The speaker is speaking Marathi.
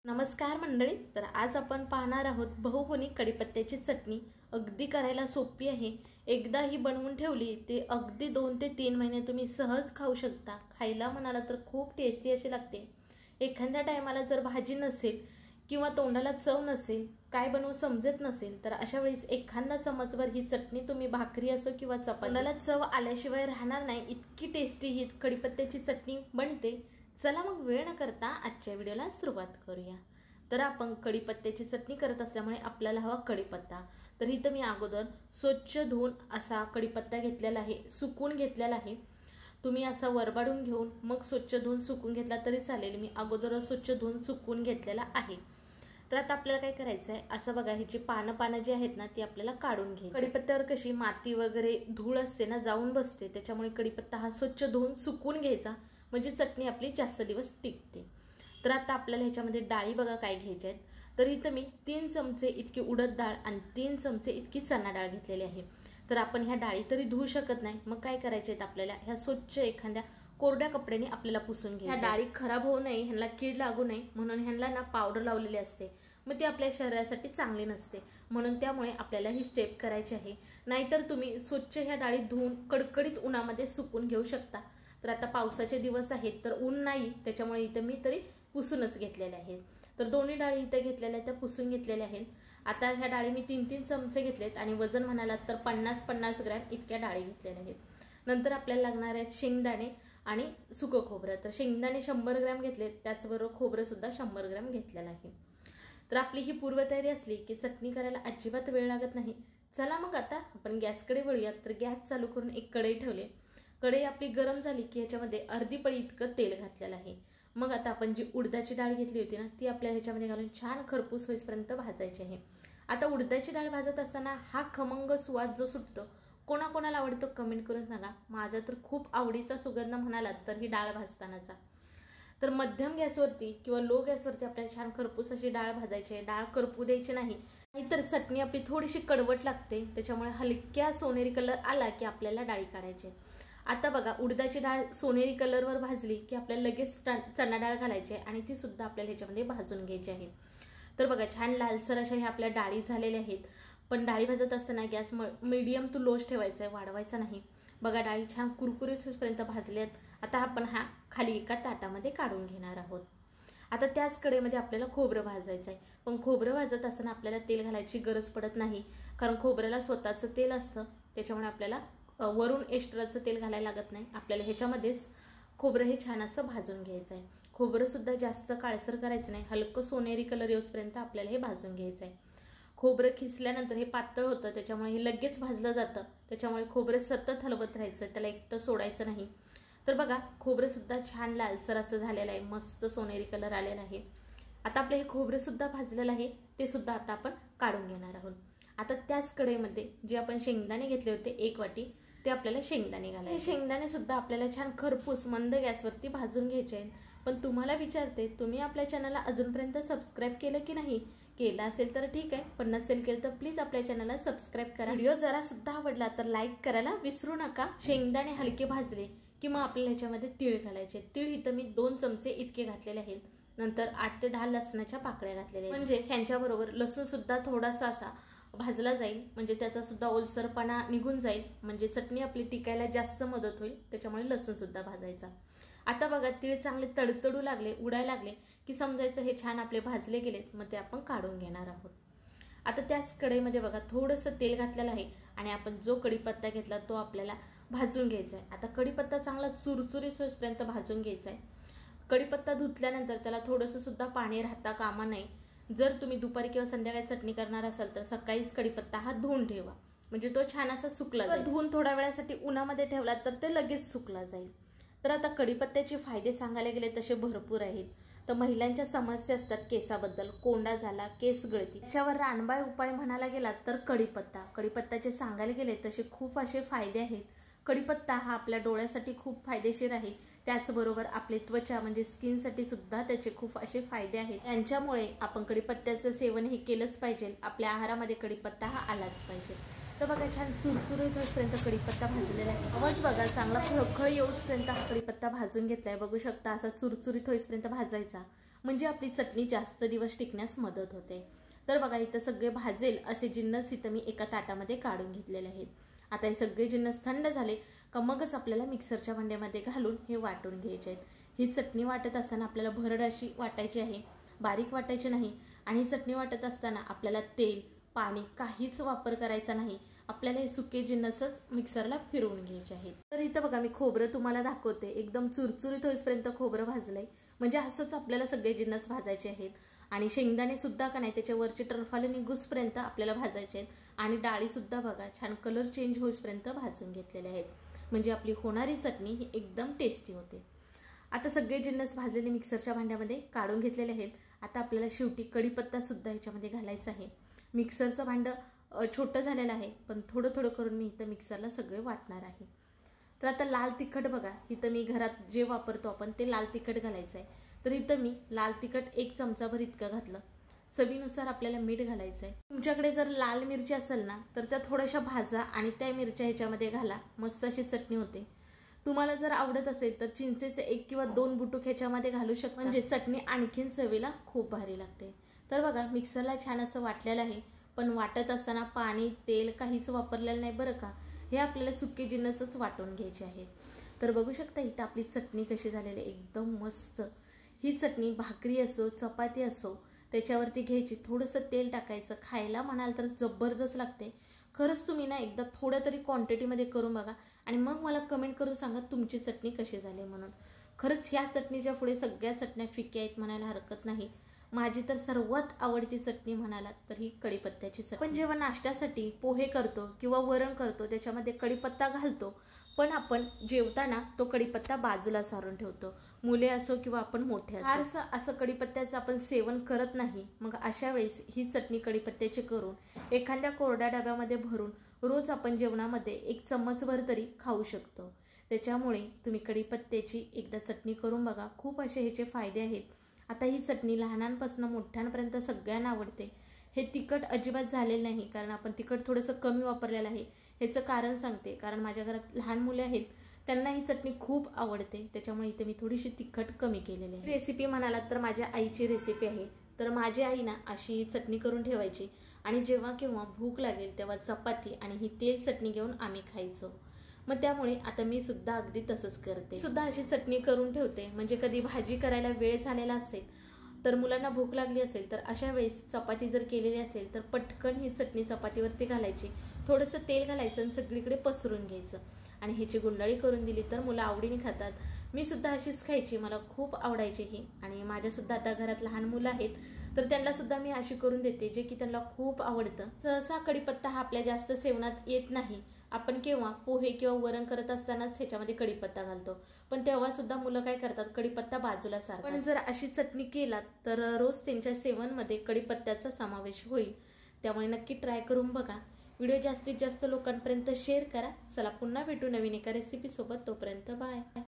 नमस्कार मंडळी, तर आज आपण पाहणार आहोत बहुगुणी कढीपत्त्याची चटणी। अगदी करायला सोपी आहे। एकदा ही बनवून ठेवली ते अगदी 2 ते 3 महिने तुम्ही सहज खाऊ शकता। खायला म्हणाला तर खूप टेस्टी अशी लागते। एखाद्या टायमाला जर भाजी नसेल किंवा तोंडाला चव नसेल, काय बनवू समजत नसेल, तर अशा वेळेस एखादा चमचभर ही चटणी तुम्ही भाकरी असो किंवा चपातीला चव आल्याशिवाय राहणार नाही। इतकी टेस्टी ही कढीपत्त्याची चटणी बनते। चला मग वेळ न करता आजच्या व्हिडिओला सुरुवात करूया। तर आपण कढीपत्त्याची चटणी करत असल्यामुळे आपल्याला हवा कढीपत्ता। तर इथं मी अगोदर स्वच्छ धुवून असा कढीपत्ता घेतलेला आहे, सुकून घेतलेला आहे। तुम्ही असा वरबाडून घेऊन मग स्वच्छ धुवून सुकून घेतला तरी चालेल। मी अगोदर स्वच्छ धुवून सुकून घेतलेला आहे। तर आता आपल्याला काय करायचं आहे, असं बघा ह्याची पानं जी आहेत ना ती आपल्याला काढून घ्यायची। कढीपत्त्यावर कशी माती वगैरे धूळ असते ना, जाऊन बसते, त्याच्यामुळे कढीपत्ता हा स्वच्छ धुवून सुकून घ्यायचा, म्हणजे चटणी आपली जास्त दिवस टिकते। तर आता आपल्याला ह्याच्यामध्ये डाळी बघा काय घ्यायच्या आहेत। तर इथं मी 3 चमचे इतकी उडद डाळ आणि 3 चमचे इतकी चणा डाळ घेतलेली आहे। तर आपण ह्या डाळी तरी धुवू शकत नाही, मग काय करायचे आहेत आपल्याला, ह्या स्वच्छ एखाद्या कोरड्या कपड्याने आपल्याला पुसून घ्यायच्या। ह्या डाळी खराब होऊ नये, ह्यांना कीड लागू नये म्हणून ह्यांना ना पावडर लावलेली असते, मग ती आपल्या शरीरासाठी चांगली नसते, म्हणून त्यामुळे आपल्याला ही स्टेप करायची आहे। नाहीतर तुम्ही स्वच्छ ह्या डाळी धुवून कडकडीत उन्हामध्ये सुकून घेऊ शकता। तर आता पावसाचे दिवस आहेत तर ऊन नाही, त्याच्यामुळे इथे मी तरी पुसूनच घेतलेले आहेत। तर दोन्ही डाळी इथे घेतलेल्या त्या पुसून घेतलेल्या आहेत। आता ह्या डाळी मी 3-3 चमचे घेतलेत आणि वजन म्हणालात तर 50-50 ग्रॅम इतक्या डाळी घेतलेल्या आहेत। नंतर आपल्याला लागणार आहेत शेंगदाणे आणि सुकं खोबरं। तर शेंगदाणे 100 ग्रॅम घेतलेत, त्याचबरोबर खोबरं सुद्धा 100 ग्रॅम घेतलेलं आहे। तर आपली ही पूर्वतयारी असली की चटणी करायला अजिबात वेळ लागत नाही। चला मग आता आपण गॅसकडे वळूयात। तर गॅस चालू करून एक कढई ठेवली। कढई आपली गरम झाली की ह्याच्यामध्ये अर्धी पळी इतकं तेल घातलेलं आहे। मग आता आपण जी उडदाची डाळ घेतली होती ना ती आपल्याला ह्याच्यामध्ये घालून छान खरपूस होईपर्यंत भाजायची आहे। आता उडदाची डाळ भाजत असताना हा खमंग सुवास जो सुटतो, कोणाकोणाला आवडतो कमेंट करून सांगा। माझा तर खूप आवडीचा सुगंध म्हणालात तर ही डाळ भाजतानाचा। तर मध्यम गॅसवरती किंवा लो गॅसवरती आपल्याला छान खरपूस अशी डाळ भाजायची आहे। डाळ करपू द्यायची नाही, नाहीतर चटणी आपली थोडीशी कडवट लागते, त्याच्यामुळे हलक्या सोनेरी कलर आला की आपल्याला डाळी काढायची। आता बघा उडदाची डाळ सोनेरी कलरवर भाजली की आपल्याला लगेच चणा डाळ घालायची आहे आणि ती सुद्धा आपल्याला ह्याच्यामध्ये भाजून घ्यायची आहे। तर बघा छान लालसर अशा ह्या आपल्या डाळी झालेल्या आहेत। पण डाळी भाजत असताना गॅस मीडियम टू लोच ठेवायचा आहे, वाढवायचा नाही। बघा डाळी छान कुरकुरीत होईपर्यंत भाजल्यात। आता आपण हा खाली एका ताटामध्ये काढून घेणार आहोत। आता त्याच कढईमध्ये आपल्याला खोबरं भाजायचं आहे, पण खोबरं भाजत असताना आपल्याला तेल घालायची गरज पडत नाही, कारण खोबऱ्याला स्वतःचं तेल असतं, त्याच्यामुळे आपल्याला वरून एक्स्ट्राचं तेल घालायला लागत नाही। आपल्याला ह्याच्यामध्येच खोबरं हे छान असं भाजून घ्यायचं आहे। खोबरं सुद्धा जास्त काळसर करायचं नाही, हलकं सोनेरी कलर येऊपर्यंत आपल्याला हे भाजून घ्यायचं आहे। खोबरं खिसल्यानंतर हे पातळ होतं, त्याच्यामुळे हे लगेच भाजलं जातं, त्याच्यामुळे खोबरं सतत हलवत राहायचं, त्याला एकटं सोडायचं नाही। तर बघा खोबरं सुद्धा छान लालसर असं झालेलं आहे, मस्त सोनेरी कलर आलेला आहे। आता आपलं हे खोबरं सुद्धा भाजलेलं आहे, ते सुद्धा आता आपण काढून घेणार आहोत। आता त्याच कढईमध्ये जे आपण शेंगदाणे घेतले होते 1 वाटी, ते आपल्याला शेंगदाणे घालायचे। शेंगदाणे सुद्धा आपल्याला छान खरपूस मंद गॅसवरती भाजून घ्यायचे आहेत। पण तुम्हाला विचारते, तुम्ही आपल्या चॅनलला अजूनपर्यंत सबस्क्राईब केलं की नाही? केलं असेल तर ठीक आहे, पण नसेल केलं तर प्लीज आपल्या चॅनलला सबस्क्राईब करा। व्हिडिओ जरा सुद्धा आवडला तर लाईक करायला विसरू नका। शेंगदाणे हलके भाजले की मग आपल्याला ह्याच्यामध्ये तीळ घालायचे। तीळ इथं मी 2 चमचे इतके घातलेले आहेत। नंतर 8 ते 10 लसणाच्या पाकळ्या घातलेल्या आहेत, म्हणजे ह्यांच्याबरोबर लसूण सुद्धा थोडासा असा भाजला जाईल, म्हणजे त्याचा सुद्धा ओलसरपणा निघून जाईल, म्हणजे चटणी आपली टिकायला जास्त मदत होईल, त्याच्यामुळे लसूण सुद्धा भाजायचा। आता बघा तीळ चांगले तडतडू लागले, उडायला लागले की समजायचं हे छान आपले भाजले गेलेत, मग ते आपण काढून घेणार आहोत। आता त्याच कढईमध्ये बघा थोडंसं तेल घातलेलं आहे आणि आपण जो कढीपत्ता घेतला तो आपल्याला भाजून घ्यायचा आहे। आता कढीपत्ता चांगला चुरचुरीत होईपर्यंत भाजून घ्यायचा आहे। कढीपत्ता धुतल्यानंतर त्याला थोडंसं सुद्धा पाणी राहता कामा नये। जर तुम्ही दुपारी किंवा संध्याकाळी चटणी करणार असाल तर सकाळीच कढीपत्ता हा धुवून ठेवा, म्हणजे तो छान असा सुकला जाईल। धुवून थोड्या वेळासाठी उन्हामध्ये ठेवला तर ते लगेच सुकला जाईल। तर आता कढीपत्त्याचे फायदे सांगायला गेले तसे भरपूर आहेत। तर महिलांच्या समस्या असतात केसाबद्दल, कोंडा झाला, केस गळती, त्याच्यावर रानबाई उपाय म्हणायला गेलात तर कढीपत्त्याचे सांगायला गेले तसे खूप असे फायदे आहेत। कढीपत्ता हा आपल्या डोळ्यासाठी खूप फायदेशीर आहे, त्याचबरोबर आपली त्वचा म्हणजे स्किनसाठी सुद्धा त्याचे खूप असे फायदे आहेत। यांच्यामुळे आपण कढीपत्त्याचं सेवन हे केलंच पाहिजे, आपल्या आहारामध्ये कढीपत्ता हा आलाच पाहिजे। तर बघा छान चुरचुरीत होईपर्यंत कढीपत्ता भाजलेला आहे। आवाज बघा चांगला खळखळ येऊपर्यंत हा कढीपत्ता भाजून घेतलाय, बघू शकता असा चुरचुरीत होईपर्यंत भाजायचा, म्हणजे आपली चटणी जास्त दिवस टिकण्यास मदत होते। तर बघा इथं सगळे भाजेल असे जिन्नस इथं मी एका ताटामध्ये काढून घेतलेले आहेत। आता हे सगळे जिन्नस थंड झाले का मगच आपल्याला मिक्सरच्या भांड्यामध्ये घालून हे वाटून घ्यायचे आहेत। ही चटणी वाटत असताना आपल्याला भरड अशी वाटायची आहे, बारीक वाटायची नाही। आणि चटणी वाटत असताना आपल्याला तेल पाणी काहीच वापर करायचा नाही, आपल्याला हे सुके जिन्नसच मिक्सरला फिरवून घ्यायचे आहेत। तर इथं बघा मी खोबरं तुम्हाला दाखवते, एकदम चुरचुरीत होईपर्यंत खोबरं भाजलंय, म्हणजे असंच आपल्याला सगळे जिन्नस भाजायचे आहेत। आणि शेंगदाणे सुद्धा का नाही त्याच्या वरचे टरफाले निघूसपर्यंत आपल्याला भाजायचे आहेत। आणि डाळी सुद्धा बघा छान कलर चेंज होईपर्यंत भाजून घेतलेले आहेत, म्हणजे आपली होणारी चटणी ही एकदम टेस्टी होते। आता सगळे जिन्नस भाजलेले मिक्सरच्या भांड्यामध्ये काढून घेतलेले आहेत। आता आपल्याला शेवटी कढीपत्ता सुद्धा ह्याच्यामध्ये घालायचा आहे। मिक्सरचं भांडं छोटं झालेलं आहे, पण थोडं थोडं करून मी इथं मिक्सरला सगळे वाटणार आहे। तर आता लाल तिखट बघा, इथं मी घरात जे वापरतो आपण ते लाल तिखट घालायचं आहे। तर इथं मी लाल तिखट 1 चमचाभर इतकं घातलं। चवीनुसार आपल्याला मीठ घालायचं आहे। तुमच्याकडे जर लाल मिरची असेल ना तर त्या थोड्याशा भाजा आणि त्या मिरच्या ह्याच्यामध्ये घाला, मस्त अशी चटणी होते। तुम्हाला जर आवडत असेल तर चिंचेचे 1 किंवा 2 बुटुक ह्याच्यामध्ये घालू शकता, म्हणजे चटणी आणखीन चवीला खूप भारी लागते। तर बघा मिक्सरला छान असं वाटलेलं आहे, पण वाटत असताना पाणी तेल काहीच वापरलेलं नाही बरं का, हे आपल्याला सुके जिन्नसच वाटून घ्यायचे आहेत। तर बघू शकता इथं आपली चटणी कशी झालेली आहे, एकदम मस्त। ही चटणी भाकरी असो चपाती असो त्याच्यावरती घ्यायची, थोडंसं तेल टाकायचं, खायला म्हणाल तर जबरदस्त लागते। खरंच तुम्ही ना एकदा थोड्या तरी क्वांटिटीमध्ये करून बघा आणि मग मला कमेंट करून सांगा तुमची चटणी कशी झाली म्हणून। खरंच ह्या चटणीच्या पुढे सगळ्या चटण्या फिक्या आहेत म्हणायला हरकत नाही। माझी तर सर्वात आवडती चटणी म्हणालात तर ही कढीपत्त्याची चटणी। पण जेव्हा नाश्त्यासाठी पोहे करतो किंवा वरण करतो त्याच्यामध्ये कढीपत्ता घालतो, पण आपण जेवताना तो कढीपत्ता बाजूला सारून ठेवतो, मुले असो किंवा आपण मोठे असो। फारसं असं कढीपत्त्याचं आपण सेवन करत नाही। मग अशा वेळेस ही चटणी कढीपत्त्याची करून एखाद्या कोरड्या डब्यामध्ये भरून रोज आपण जेवणामध्ये 1 चम्मचभर तरी खाऊ शकतो। त्याच्यामुळे तुम्ही कढीपत्त्याची एकदा चटणी करून बघा, खूप असे ह्याचे फायदे आहेत। आता ही चटणी लहानांपासून मोठ्यांपर्यंत सगळ्यांना आवडते। हे तिखट अजिबात झालेलं नाही, कारण आपण तिखट थोडंसं कमी वापरलेलं आहे। ह्याचं कारण सांगते, कारण माझ्या घरात लहान मुले आहेत, त्यांना ही चटणी खूप आवडते, त्याच्यामुळे इथे मी थोडीशी तिखट कमी केलेली आहे। रेसिपी म्हणालात तर माझ्या आईची रेसिपी आहे। तर माझी आई ना अशी चटणी करून ठेवायची आणि जेव्हा केव्हा भूक लागेल तेव्हा चपाती आणि ही तेल चटणी घेऊन आम्ही खायचो। मग त्यामुळे आता मी सुद्धा अगदी तसंच करते, सुद्धा अशी चटणी करून ठेवते, म्हणजे कधी भाजी करायला वेळ झालेला असेल तर मुलांना भूक लागली असेल तर अशा वेळेस चपाती जर केलेली असेल तर पटकन ही चटणी चपातीवरती घालायची, थोडंसं तेल घालायचं आणि सगळीकडे पसरून घ्यायचं आणि ह्याची गुंडाळी करून दिली तर मुलं आवडीने खातात। मी सुद्धा अशीच खायची, मला खूप आवडायची ही। आणि माझ्यासुद्धा आता घरात लहान मुलं आहेत तर त्यांना सुद्धा मी अशी करून देते, जे की त्यांना खूप आवडतं। सहसा कढीपत्ता हा आपल्या जास्त सेवनात येत नाही, आपण केव्हा पोहे किंवा वरण करत असतानाच ह्याच्यामध्ये कढीपत्ता घालतो, पण तेव्हा सुद्धा मुलं काय करतात कढीपत्ता बाजूला सारतात। पण जर अशी चटणी केलात तर रोज त्यांच्या सेवनमध्ये कढीपत्त्याचा समावेश होईल, त्यामुळे नक्की ट्राय करून बघा। व्हिडिओ जास्तीत जास्त लोकांपर्यंत शेअर करा। चला पुन्हा भेटू नवीन एका रेसिपी सोबत, तोपर्यंत बाय।